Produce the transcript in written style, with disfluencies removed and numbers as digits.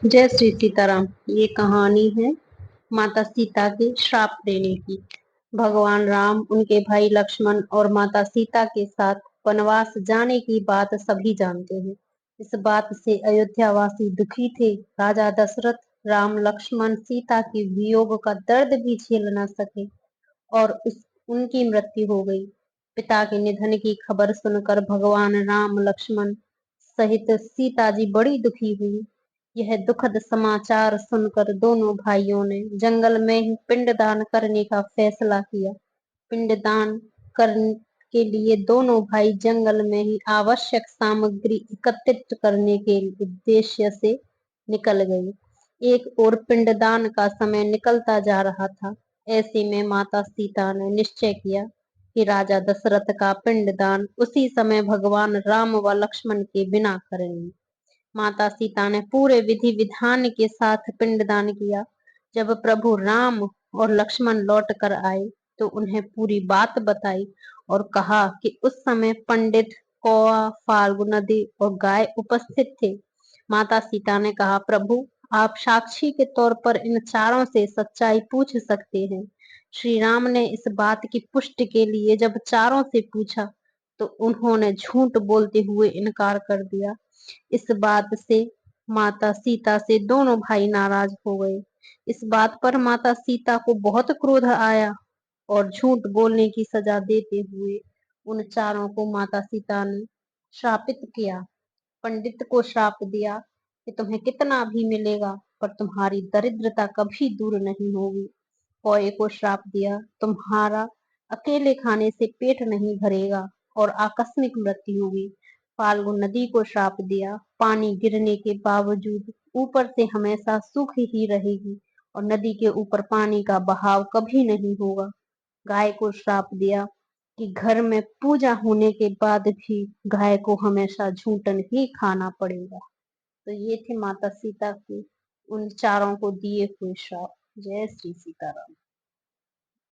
जय श्री सीताराम। ये कहानी है माता सीता के श्राप देने की। भगवान राम, उनके भाई लक्ष्मण और माता सीता के साथ वनवास जाने की बात सभी जानते हैं। इस बात से अयोध्यावासी दुखी थे। राजा दशरथ राम लक्ष्मण सीता के वियोग का दर्द भी झेल न सके और उनकी मृत्यु हो गई। पिता के निधन की खबर सुनकर भगवान राम लक्ष्मण सहित सीता जी बड़ी दुखी हुई। यह दुखद समाचार सुनकर दोनों भाइयों ने जंगल में ही पिंडदान करने का फैसला किया। पिंडदान करने के लिए दोनों भाई जंगल में ही आवश्यक सामग्री एकत्रित करने के उद्देश्य से निकल गए। एक और पिंडदान का समय निकलता जा रहा था। ऐसे में माता सीता ने निश्चय किया कि राजा दशरथ का पिंडदान उसी समय भगवान राम व लक्ष्मण के बिना करेंगे। माता सीता ने पूरे विधि विधान के साथ पिंडदान किया। जब प्रभु राम और लक्ष्मण लौट कर आए तो उन्हें पूरी बात बताई और कहा कि उस समय पंडित, कौआ, फाल्गु नदी और गाय उपस्थित थे। माता सीता ने कहा, प्रभु आप साक्षी के तौर पर इन चारों से सच्चाई पूछ सकते हैं। श्री राम ने इस बात की पुष्टि के लिए जब चारों से पूछा तो उन्होंने झूठ बोलते हुए इनकार कर दिया। इस बात से माता सीता से दोनों भाई नाराज हो गए। इस बात पर माता सीता को बहुत क्रोध आया और झूठ बोलने की सजा देते हुए उन चारों को माता सीता ने श्रापित किया। पंडित को श्राप दिया कि तुम्हें कितना भी मिलेगा पर तुम्हारी दरिद्रता कभी दूर नहीं होगी। कौए को श्राप दिया, तुम्हारा अकेले खाने से पेट नहीं भरेगा और आकस्मिक मृत्यु होगी। फाल्गु नदी को श्राप दिया, पानी गिरने के बावजूद ऊपर से हमेशा सूख ही रहेगी और नदी के ऊपर पानी का बहाव कभी नहीं होगा। गाय को श्राप दिया कि घर में पूजा होने के बाद भी गाय को हमेशा झूठन ही खाना पड़ेगा। तो ये थे माता सीता के उन चारों को दिए हुए श्राप। जय श्री सीताराम।